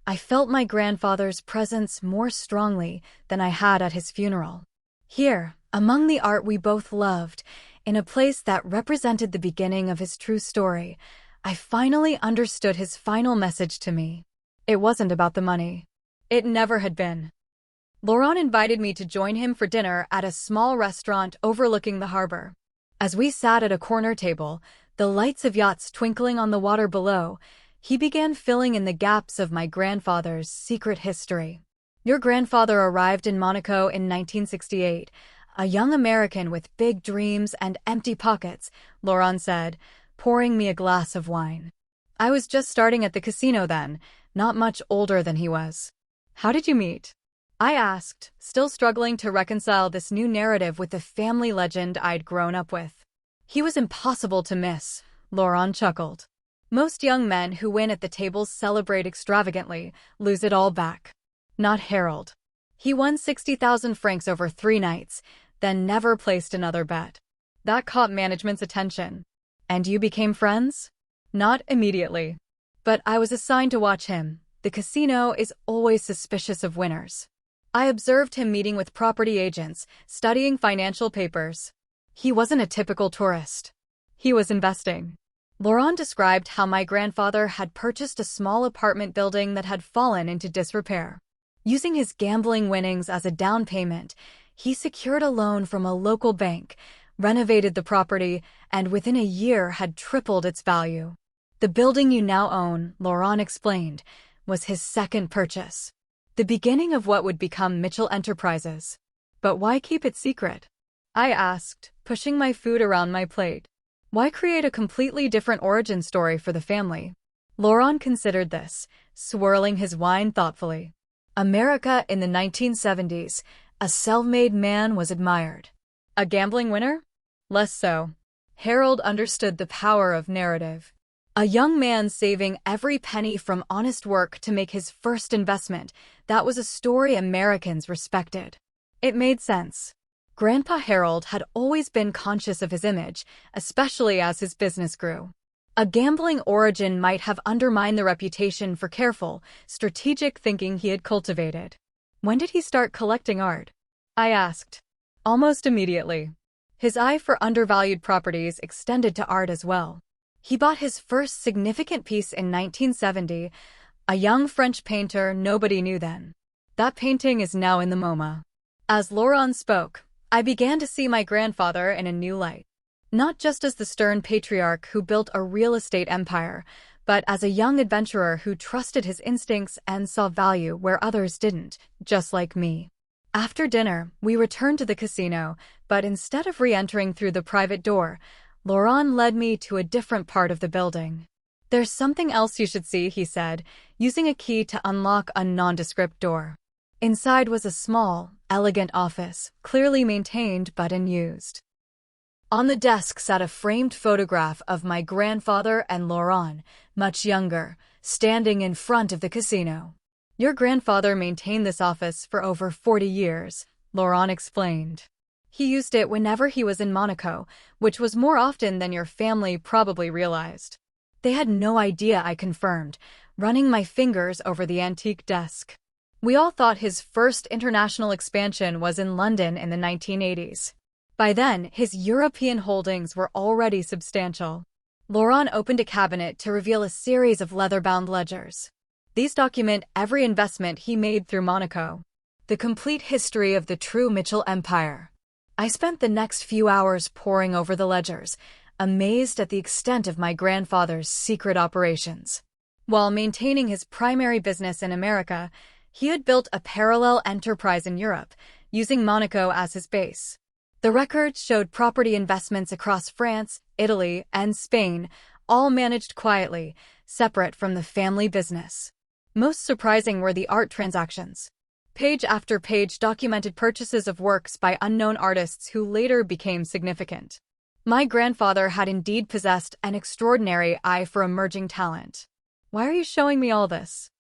I felt my grandfather's presence more strongly than I had at his funeral. Here, among the art we both loved, in a place that represented the beginning of his true story, I finally understood his final message to me. It wasn't about the money. It never had been. Laurent invited me to join him for dinner at a small restaurant overlooking the harbor. As we sat at a corner table, the lights of yachts twinkling on the water below, he began filling in the gaps of my grandfather's secret history. Your grandfather arrived in Monaco in 1968, a young American with big dreams and empty pockets, Laurent said, pouring me a glass of wine. I was just starting at the casino then, not much older than he was. How did you meet? I asked, still struggling to reconcile this new narrative with the family legend I'd grown up with. He was impossible to miss, Laurent chuckled. Most young men who win at the tables celebrate extravagantly, lose it all back. Not Harold. He won 60,000 francs over 3 nights, then never placed another bet. That caught management's attention. And you became friends? Not immediately. But I was assigned to watch him. The casino is always suspicious of winners. I observed him meeting with property agents, studying financial papers. He wasn't a typical tourist. He was investing. Laurent described how my grandfather had purchased a small apartment building that had fallen into disrepair. Using his gambling winnings as a down payment, he secured a loan from a local bank, renovated the property, and within a year had tripled its value. The building you now own, Laurent explained, was his second purchase. The beginning of what would become Mitchell Enterprises. But why keep it secret? I asked, pushing my food around my plate. Why create a completely different origin story for the family? Laurent considered this, swirling his wine thoughtfully. America in the 1970s, a self-made man was admired. A gambling winner? Less so. Harold understood the power of narrative. A young man saving every penny from honest work to make his first investment, that was a story Americans respected. It made sense. Grandpa Harold had always been conscious of his image, especially as his business grew. A gambling origin might have undermined the reputation for careful, strategic thinking he had cultivated. When did he start collecting art? I asked. Almost immediately. His eye for undervalued properties extended to art as well. He bought his first significant piece in 1970, a young French painter nobody knew then. That painting is now in the MoMA. As Laurent spoke, I began to see my grandfather in a new light. Not just as the stern patriarch who built a real estate empire, but as a young adventurer who trusted his instincts and saw value where others didn't, just like me. After dinner, we returned to the casino, but instead of re-entering through the private door, Laurent led me to a different part of the building. There's something else you should see, he said, using a key to unlock a nondescript door. Inside was a small, elegant office, clearly maintained but unused. On the desk sat a framed photograph of my grandfather and Laurent, much younger, standing in front of the casino. Your grandfather maintained this office for over 40 years, Laurent explained. He used it whenever he was in Monaco, which was more often than your family probably realized. They had no idea, I confirmed, running my fingers over the antique desk. We all thought his first international expansion was in London in the 1980s. By then, his European holdings were already substantial. Laurent opened a cabinet to reveal a series of leather-bound ledgers. These document every investment he made through Monaco. The complete history of the true Mitchell Empire. I spent the next few hours poring over the ledgers, amazed at the extent of my grandfather's secret operations. While maintaining his primary business in America, he had built a parallel enterprise in Europe, using Monaco as his base. The records showed property investments across France, Italy, and Spain, all managed quietly, separate from the family business. Most surprising were the art transactions. Page after page documented purchases of works by unknown artists who later became significant. My grandfather had indeed possessed an extraordinary eye for emerging talent. Why are you showing me all this?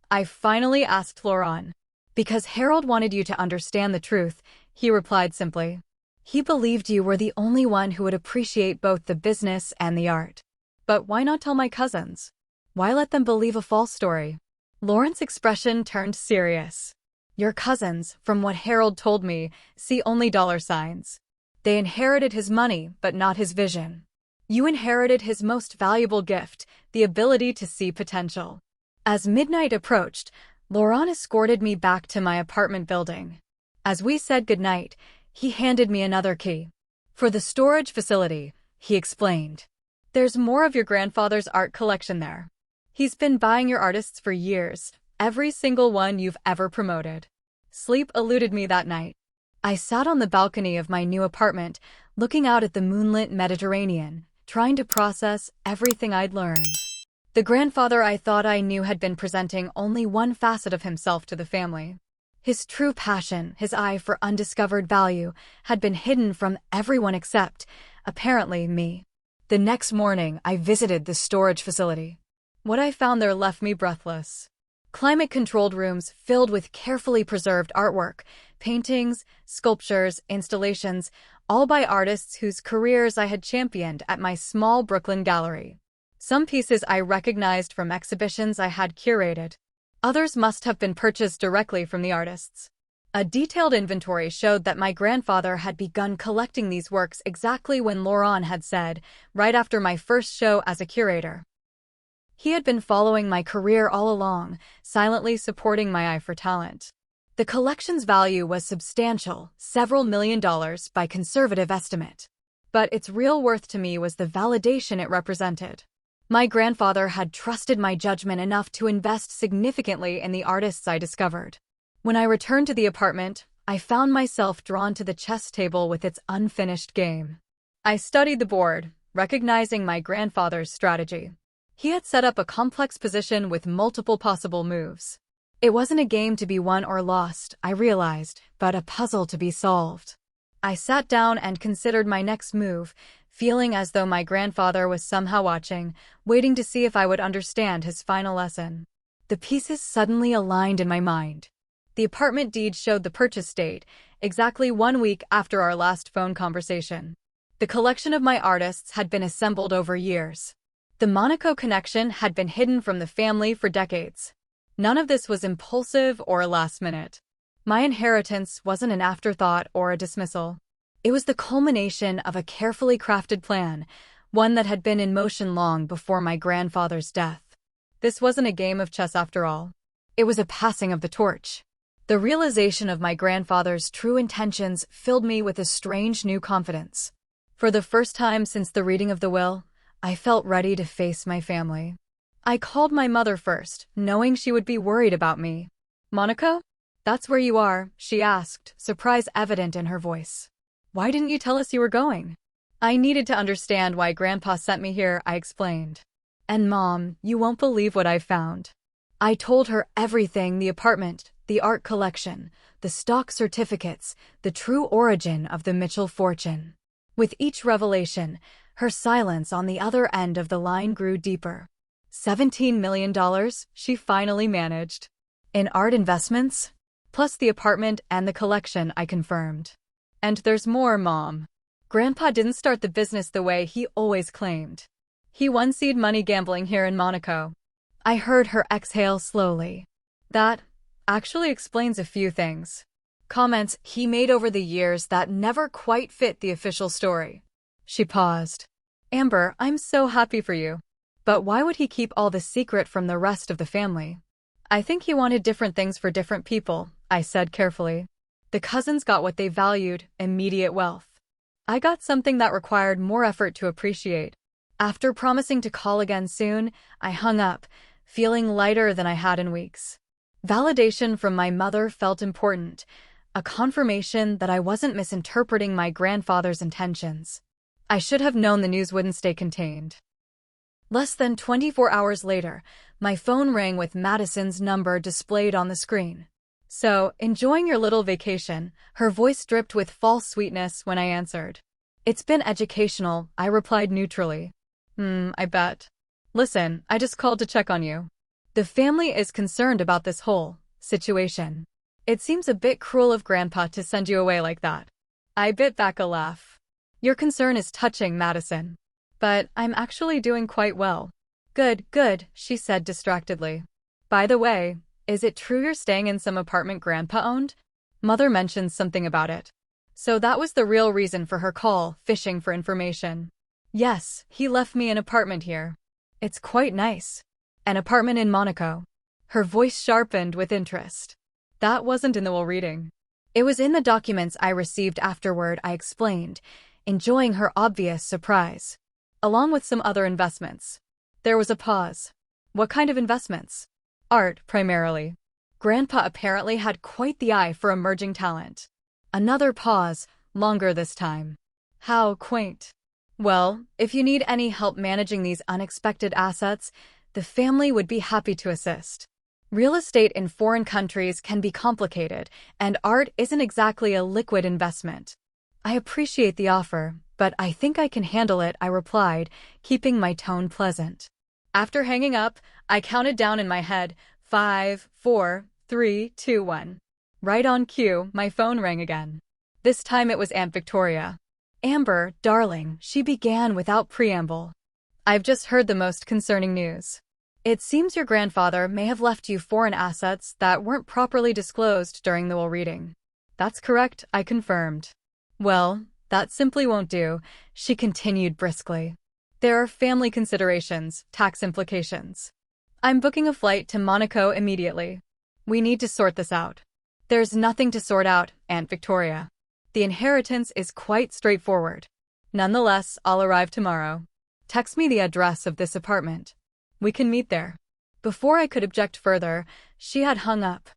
I finally asked Laurent. Because Harold wanted you to understand the truth, he replied simply. He believed you were the only one who would appreciate both the business and the art. But why not tell my cousins? Why let them believe a false story? Laurent's expression turned serious. Your cousins, from what Harold told me, see only dollar signs. They inherited his money, but not his vision. You inherited his most valuable gift, the ability to see potential. As midnight approached, Laurent escorted me back to my apartment building. As we said goodnight, he handed me another key. For the storage facility, he explained. There's more of your grandfather's art collection there. He's been buying your artists for years, every single one you've ever promoted. Sleep eluded me that night. I sat on the balcony of my new apartment, looking out at the moonlit Mediterranean, trying to process everything I'd learned. The grandfather I thought I knew had been presenting only one facet of himself to the family. His true passion, his eye for undiscovered value, had been hidden from everyone except, apparently, me. The next morning, I visited the storage facility. What I found there left me breathless. Climate-controlled rooms filled with carefully preserved artwork, paintings, sculptures, installations, all by artists whose careers I had championed at my small Brooklyn gallery. Some pieces I recognized from exhibitions I had curated. Others must have been purchased directly from the artists. A detailed inventory showed that my grandfather had begun collecting these works exactly when Laurent had said, right after my first show as a curator. He had been following my career all along, silently supporting my eye for talent. The collection's value was substantial, several $1,000,000 by conservative estimate. But its real worth to me was the validation it represented. My grandfather had trusted my judgment enough to invest significantly in the artists I discovered. When I returned to the apartment, I found myself drawn to the chess table with its unfinished game. I studied the board, recognizing my grandfather's strategy. He had set up a complex position with multiple possible moves. It wasn't a game to be won or lost, I realized, but a puzzle to be solved. I sat down and considered my next move, feeling as though my grandfather was somehow watching, waiting to see if I would understand his final lesson. The pieces suddenly aligned in my mind. The apartment deed showed the purchase date, exactly 1 week after our last phone conversation. The collection of my artists had been assembled over years. The Monaco connection had been hidden from the family for decades. None of this was impulsive or last minute. My inheritance wasn't an afterthought or a dismissal. It was the culmination of a carefully crafted plan, one that had been in motion long before my grandfather's death. This wasn't a game of chess after all. It was a passing of the torch. The realization of my grandfather's true intentions filled me with a strange new confidence. For the first time since the reading of the will, I felt ready to face my family. I called my mother first, knowing she would be worried about me. "Monaco? That's where you are?" she asked, surprise evident in her voice. "Why didn't you tell us you were going?" "I needed to understand why Grandpa sent me here," I explained. "And Mom, you won't believe what I found." I told her everything: the apartment, the art collection, the stock certificates, the true origin of the Mitchell fortune. With each revelation, her silence on the other end of the line grew deeper. $17 million, she finally managed. In art investments? Plus the apartment and the collection, I confirmed. "And there's more, Mom. Grandpa didn't start the business the way he always claimed. He won seed money gambling here in Monaco." I heard her exhale slowly. "That actually explains a few things." Comments he made over the years that never quite fit the official story. She paused. "Amber, I'm so happy for you. But why would he keep all the secret from the rest of the family?" "I think he wanted different things for different people," I said carefully. "The cousins got what they valued, immediate wealth. I got something that required more effort to appreciate." After promising to call again soon, I hung up, feeling lighter than I had in weeks. Validation from my mother felt important, a confirmation that I wasn't misinterpreting my grandfather's intentions. I should have known the news wouldn't stay contained. Less than 24 hours later, my phone rang with Madison's number displayed on the screen. "So, enjoying your little vacation?" Her voice dripped with false sweetness when I answered. "It's been educational," I replied neutrally. I bet. Listen, I just called to check on you. The family is concerned about this whole situation. It seems a bit cruel of Grandpa to send you away like that." I bit back a laugh. "Your concern is touching, Madison. But I'm actually doing quite well." Good, she said distractedly. "By the way, is it true you're staying in some apartment Grandpa owned? Mother mentioned something about it." So that was the real reason for her call, fishing for information. "Yes, he left me an apartment here. It's quite nice. An apartment in Monaco." Her voice sharpened with interest. "That wasn't in the will reading. It was in the documents I received afterward," I explained, enjoying her obvious surprise. "Along with some other investments." There was a pause. "What kind of investments?" "Art, primarily." Grandpa apparently had quite the eye for emerging talent. Another pause, longer this time. How quaint. Well, if you need any help managing these unexpected assets, the family would be happy to assist. Real estate in foreign countries can be complicated, and art isn't exactly a liquid investment. I appreciate the offer, but I think I can handle it, I replied, keeping my tone pleasant. After hanging up, I counted down in my head, 5, 4, 3, 2, 1. Right on cue, my phone rang again. This time it was Aunt Victoria. Amber, darling, she began without preamble. I've just heard the most concerning news. It seems your grandfather may have left you foreign assets that weren't properly disclosed during the will reading. That's correct, I confirmed. Well, that simply won't do, she continued briskly. There are family considerations, tax implications. I'm booking a flight to Monaco immediately. We need to sort this out. There's nothing to sort out, Aunt Victoria. The inheritance is quite straightforward. Nonetheless, I'll arrive tomorrow. Text me the address of this apartment. We can meet there. Before I could object further, she had hung up.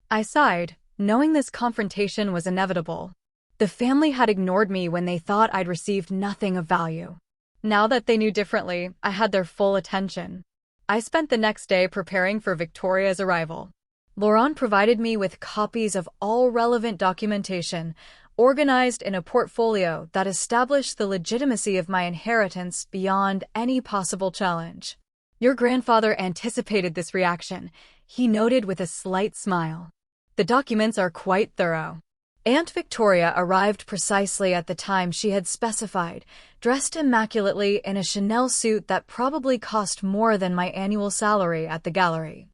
I sighed, knowing this confrontation was inevitable. The family had ignored me when they thought I'd received nothing of value. Now that they knew differently, I had their full attention. I spent the next day preparing for Victoria's arrival. Laurent provided me with copies of all relevant documentation, organized in a portfolio that established the legitimacy of my inheritance beyond any possible challenge. Your grandfather anticipated this reaction, he noted with a slight smile. The documents are quite thorough. Aunt Victoria arrived precisely at the time she had specified, dressed immaculately in a Chanel suit that probably cost more than my annual salary at the gallery.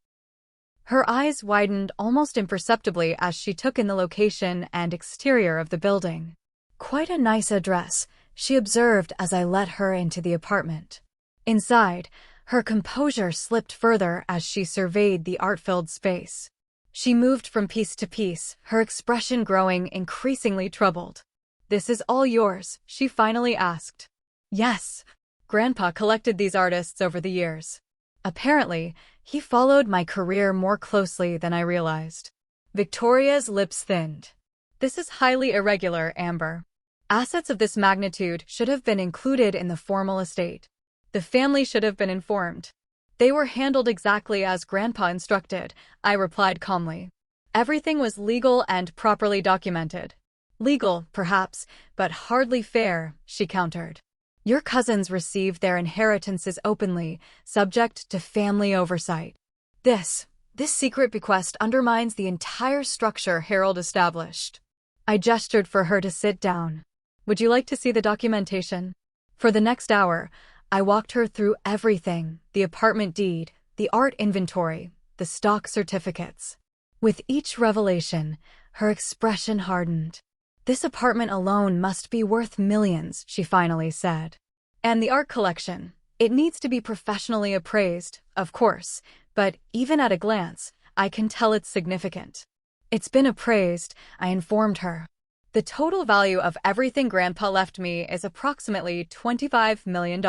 Her eyes widened almost imperceptibly as she took in the location and exterior of the building. Quite a nice address, she observed as I let her into the apartment. Inside, her composure slipped further as she surveyed the art-filled space. She moved from piece to piece, her expression growing increasingly troubled. "This is all yours?" she finally asked. "Yes." Grandpa collected these artists over the years. Apparently, he followed my career more closely than I realized. Victoria's lips thinned. "This is highly irregular, Amber. Assets of this magnitude should have been included in the formal estate. The family should have been informed." "They were handled exactly as Grandpa instructed," I replied calmly. "Everything was legal and properly documented." "Legal, perhaps, but hardly fair," she countered. "Your cousins received their inheritances openly, subject to family oversight. This secret bequest undermines the entire structure Harold established." I gestured for her to sit down. "Would you like to see the documentation?" For the next hour, I walked her through everything, the apartment deed, the art inventory, the stock certificates. With each revelation, her expression hardened. "This apartment alone must be worth millions," she finally said. "And the art collection. It needs to be professionally appraised, of course, but even at a glance, I can tell it's significant." "It's been appraised," I informed her. "The total value of everything Grandpa left me is approximately $25 million.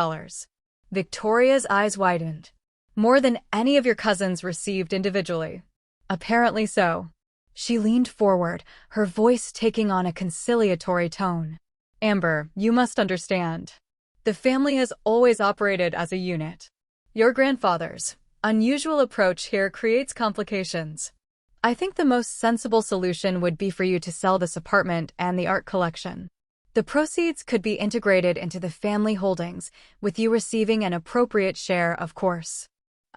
Victoria's eyes widened. "More than any of your cousins received individually." "Apparently so." She leaned forward, her voice taking on a conciliatory tone. "Amber, you must understand. The family has always operated as a unit. Your grandfather's unusual approach here creates complications. I think the most sensible solution would be for you to sell this apartment and the art collection. The proceeds could be integrated into the family holdings, with you receiving an appropriate share, of course."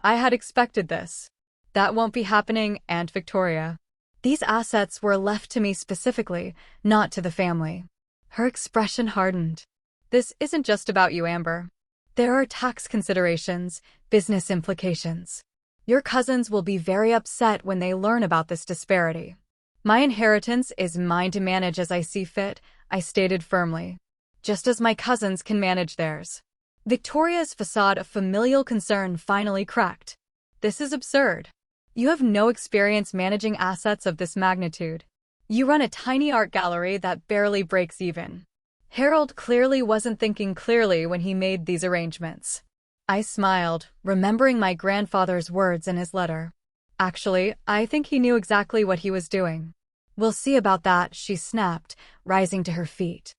I had expected this. "That won't be happening, Aunt Victoria. These assets were left to me specifically, not to the family." Her expression hardened. "This isn't just about you, Amber. There are tax considerations, business implications. Your cousins will be very upset when they learn about this disparity." "My inheritance is mine to manage as I see fit," I stated firmly. "Just as my cousins can manage theirs." Victoria's facade of familial concern finally cracked. "This is absurd. You have no experience managing assets of this magnitude. You run a tiny art gallery that barely breaks even. Harold clearly wasn't thinking clearly when he made these arrangements." I smiled, remembering my grandfather's words in his letter. Actually, I think he knew exactly what he was doing. We'll see about that, she snapped, rising to her feet.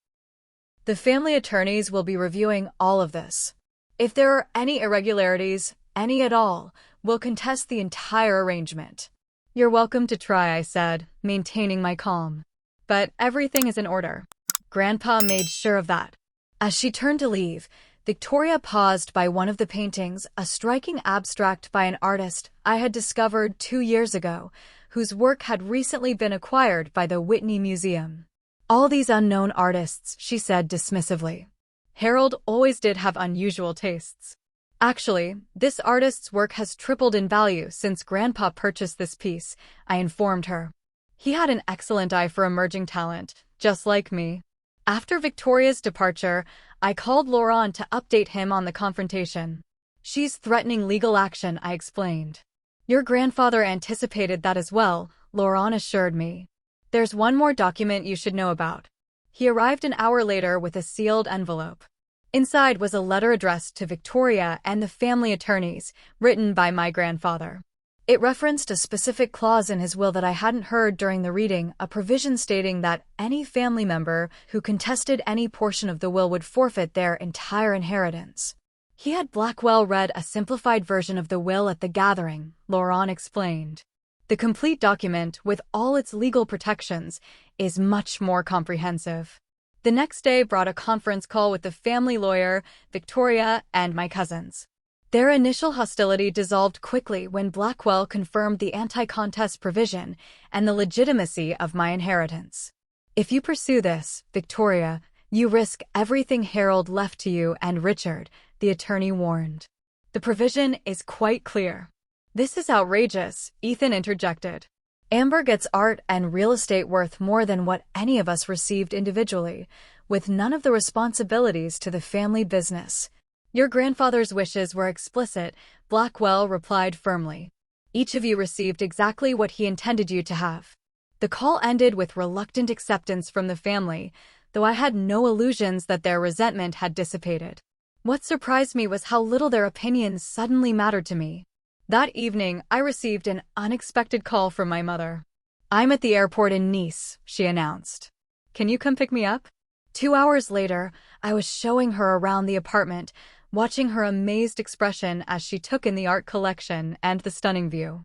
The family attorneys will be reviewing all of this. If there are any irregularities, any at all, we'll contest the entire arrangement. You're welcome to try, I said, maintaining my calm. But everything is in order. Grandpa made sure of that. As she turned to leave, Victoria paused by one of the paintings, a striking abstract by an artist I had discovered 2 years ago, whose work had recently been acquired by the Whitney Museum. All these unknown artists, she said dismissively. Harold always did have unusual tastes. Actually, this artist's work has tripled in value since Grandpa purchased this piece, I informed her. He had an excellent eye for emerging talent, just like me. After Victoria's departure, I called Laurent to update him on the confrontation. She's threatening legal action, I explained. Your grandfather anticipated that as well, Laurent assured me. There's one more document you should know about. He arrived an hour later with a sealed envelope. Inside was a letter addressed to Victoria and the family attorneys, written by my grandfather. It referenced a specific clause in his will that I hadn't heard during the reading, a provision stating that any family member who contested any portion of the will would forfeit their entire inheritance. He had Blackwell read a simplified version of the will at the gathering, Laurent explained. The complete document, with all its legal protections, is much more comprehensive. The next day brought a conference call with the family lawyer, Victoria, and my cousins. Their initial hostility dissolved quickly when Blackwell confirmed the anti-contest provision and the legitimacy of my inheritance. If you pursue this, Victoria, you risk everything Harold left to you and Richard, the attorney warned. The provision is quite clear. This is outrageous, Ethan interjected. Amber gets art and real estate worth more than what any of us received individually, with none of the responsibilities to the family business. Your grandfather's wishes were explicit, Blackwell replied firmly. Each of you received exactly what he intended you to have. The call ended with reluctant acceptance from the family, though I had no illusions that their resentment had dissipated. What surprised me was how little their opinions suddenly mattered to me. That evening, I received an unexpected call from my mother. I'm at the airport in Nice, she announced. Can you come pick me up? 2 hours later, I was showing her around the apartment, watching her amazed expression as she took in the art collection and the stunning view.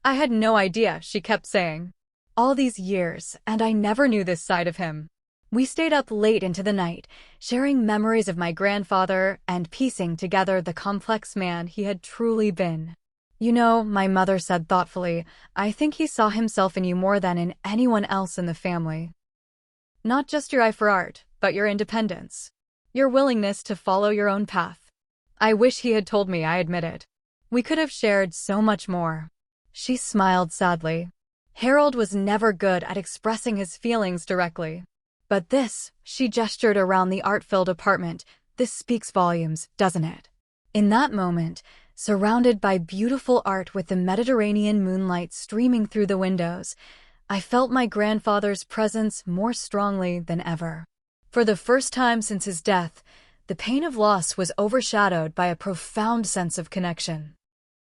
I had no idea, she kept saying. All these years, and I never knew this side of him. We stayed up late into the night, sharing memories of my grandfather and piecing together the complex man he had truly been. You know, my mother said thoughtfully, I think he saw himself in you more than in anyone else in the family. Not just your eye for art, but your independence. Your willingness to follow your own path. I wish he had told me, I admitted. We could have shared so much more. She smiled sadly. Harold was never good at expressing his feelings directly. But this, she gestured around the art-filled apartment, this speaks volumes, doesn't it? In that moment, surrounded by beautiful art with the Mediterranean moonlight streaming through the windows, I felt my grandfather's presence more strongly than ever. For the first time since his death, the pain of loss was overshadowed by a profound sense of connection.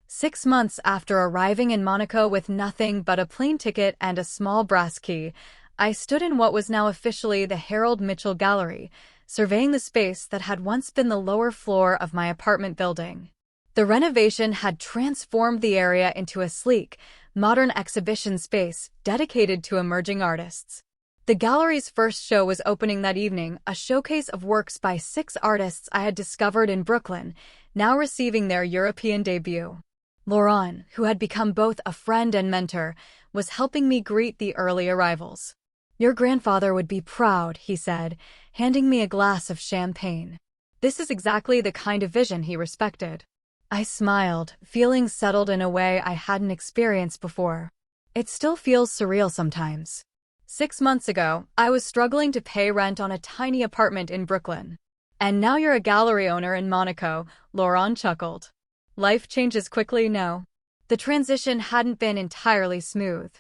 6 months after arriving in Monaco with nothing but a plane ticket and a small brass key, I stood in what was now officially the Harold Mitchell Gallery, surveying the space that had once been the lower floor of my apartment building. The renovation had transformed the area into a sleek, modern exhibition space dedicated to emerging artists. The gallery's first show was opening that evening, a showcase of works by 6 artists I had discovered in Brooklyn, now receiving their European debut. Laurent, who had become both a friend and mentor, was helping me greet the early arrivals. Your grandfather would be proud, he said, handing me a glass of champagne. This is exactly the kind of vision he respected. I smiled, feeling settled in a way I hadn't experienced before. It still feels surreal sometimes. 6 months ago, I was struggling to pay rent on a tiny apartment in Brooklyn. And now you're a gallery owner in Monaco, Laurent chuckled. Life changes quickly, no? The transition hadn't been entirely smooth.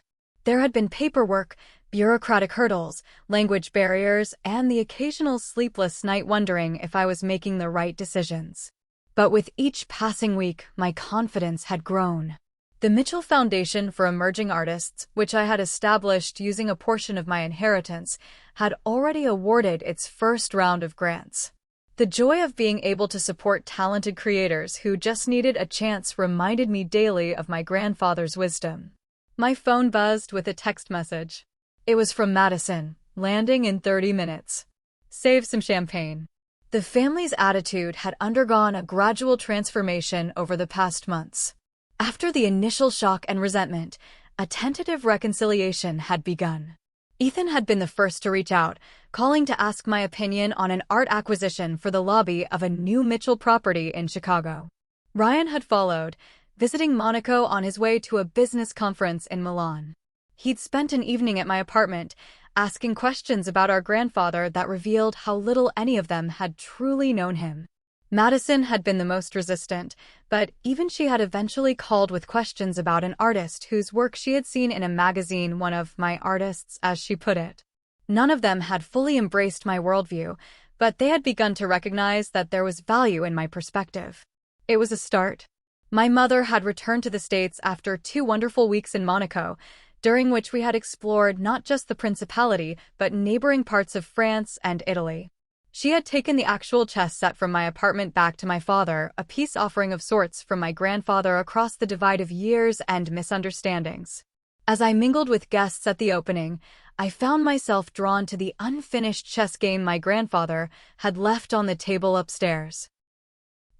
There had been paperwork, bureaucratic hurdles, language barriers, and the occasional sleepless night wondering if I was making the right decisions. But with each passing week, my confidence had grown. The Mitchell Foundation for Emerging Artists, which I had established using a portion of my inheritance, had already awarded its first round of grants. The joy of being able to support talented creators who just needed a chance reminded me daily of my grandfather's wisdom. My phone buzzed with a text message. It was from Madison, landing in 30 minutes. Save some champagne. The family's attitude had undergone a gradual transformation over the past months. After the initial shock and resentment, a tentative reconciliation had begun. Ethan had been the first to reach out, calling to ask my opinion on an art acquisition for the lobby of a new Mitchell property in Chicago. Ryan had followed, visiting Monaco on his way to a business conference in Milan. He'd spent an evening at my apartment, asking questions about our grandfather that revealed how little any of them had truly known him. Madison had been the most resistant, but even she had eventually called with questions about an artist whose work she had seen in a magazine, one of my artists, as she put it. None of them had fully embraced my worldview, but they had begun to recognize that there was value in my perspective. It was a start. My mother had returned to the States after 2 wonderful weeks in Monaco, during which we had explored not just the Principality, but neighboring parts of France and Italy. She had taken the actual chess set from my apartment back to my father, a peace offering of sorts from my grandfather across the divide of years and misunderstandings. As I mingled with guests at the opening, I found myself drawn to the unfinished chess game my grandfather had left on the table upstairs.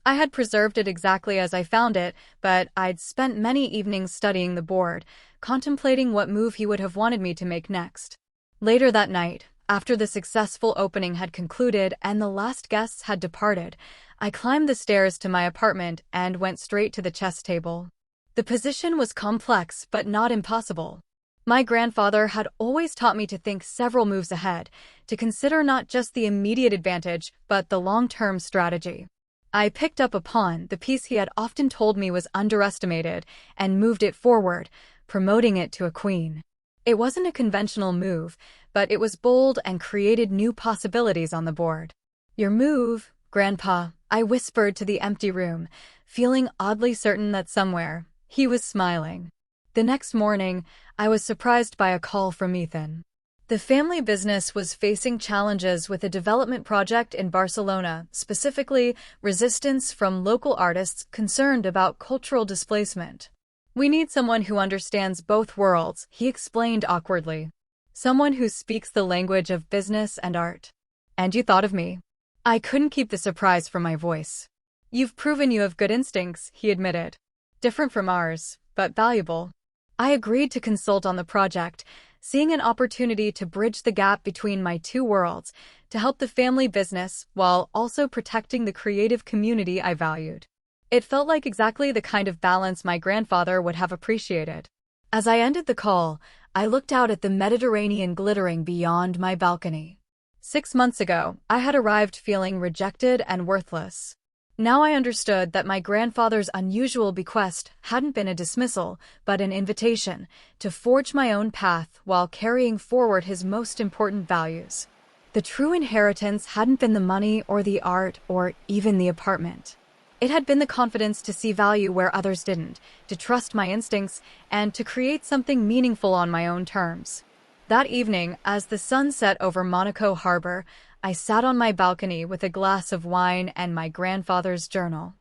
I had preserved it exactly as I found it, but I'd spent many evenings studying the board, contemplating what move he would have wanted me to make next. Later that night, after the successful opening had concluded and the last guests had departed, I climbed the stairs to my apartment and went straight to the chess table. The position was complex but not impossible. My grandfather had always taught me to think several moves ahead, to consider not just the immediate advantage but the long-term strategy. I picked up a pawn, the piece he had often told me was underestimated, and moved it forward, promoting it to a queen. It wasn't a conventional move, but it was bold and created new possibilities on the board. "Your move, Grandpa," I whispered to the empty room, feeling oddly certain that somewhere he was smiling. The next morning, I was surprised by a call from Ethan. The family business was facing challenges with a development project in Barcelona, specifically resistance from local artists concerned about cultural displacement. "We need someone who understands both worlds," he explained awkwardly. "Someone who speaks the language of business and art." "And you thought of me?" I couldn't keep the surprise from my voice. "You've proven you have good instincts," he admitted. "Different from ours, but valuable." I agreed to consult on the project, seeing an opportunity to bridge the gap between my two worlds, to help the family business while also protecting the creative community I valued. It felt like exactly the kind of balance my grandfather would have appreciated. As I ended the call, I looked out at the Mediterranean glittering beyond my balcony. 6 months ago, I had arrived feeling rejected and worthless. Now I understood that my grandfather's unusual bequest hadn't been a dismissal, but an invitation to forge my own path while carrying forward his most important values. The true inheritance hadn't been the money or the art or even the apartment. It had been the confidence to see value where others didn't, to trust my instincts, and to create something meaningful on my own terms. That evening, as the sun set over Monaco harbor, I sat on my balcony with a glass of wine and my grandfather's journal.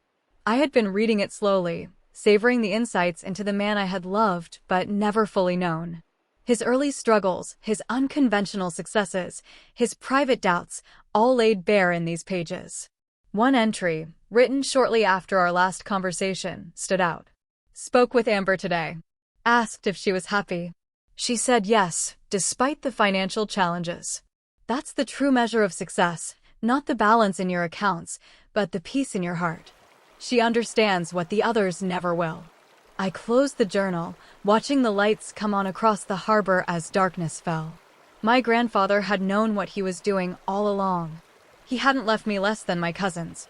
I had been reading it slowly, savoring the insights into the man I had loved but never fully known. His early struggles, his unconventional successes, his private doubts, all laid bare in these pages. One entry, written shortly after our last conversation, stood out. "Spoke with Amber today. Asked if she was happy. She said yes, despite the financial challenges. That's the true measure of success, not the balance in your accounts, but the peace in your heart. She understands what the others never will." I closed the journal, watching the lights come on across the harbor as darkness fell. My grandfather had known what he was doing all along. He hadn't left me less than my cousins.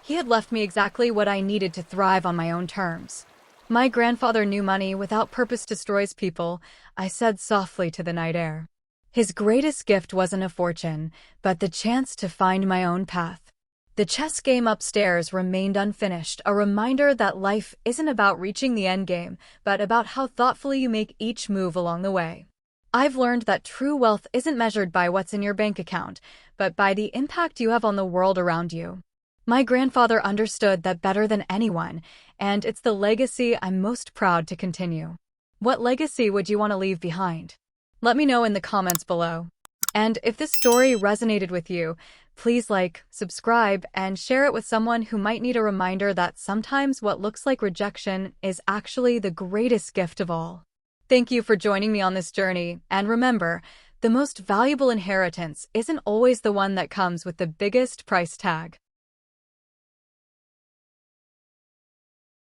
He had left me exactly what I needed to thrive on my own terms. "My grandfather knew money without purpose destroys people," I said softly to the night air. "His greatest gift wasn't a fortune, but the chance to find my own path." The chess game upstairs remained unfinished, a reminder that life isn't about reaching the endgame, but about how thoughtfully you make each move along the way. I've learned that true wealth isn't measured by what's in your bank account, but by the impact you have on the world around you. My grandfather understood that better than anyone, and it's the legacy I'm most proud to continue. What legacy would you want to leave behind? Let me know in the comments below. And if this story resonated with you, please like, subscribe, and share it with someone who might need a reminder that sometimes what looks like rejection is actually the greatest gift of all. Thank you for joining me on this journey, and remember, the most valuable inheritance isn't always the one that comes with the biggest price tag.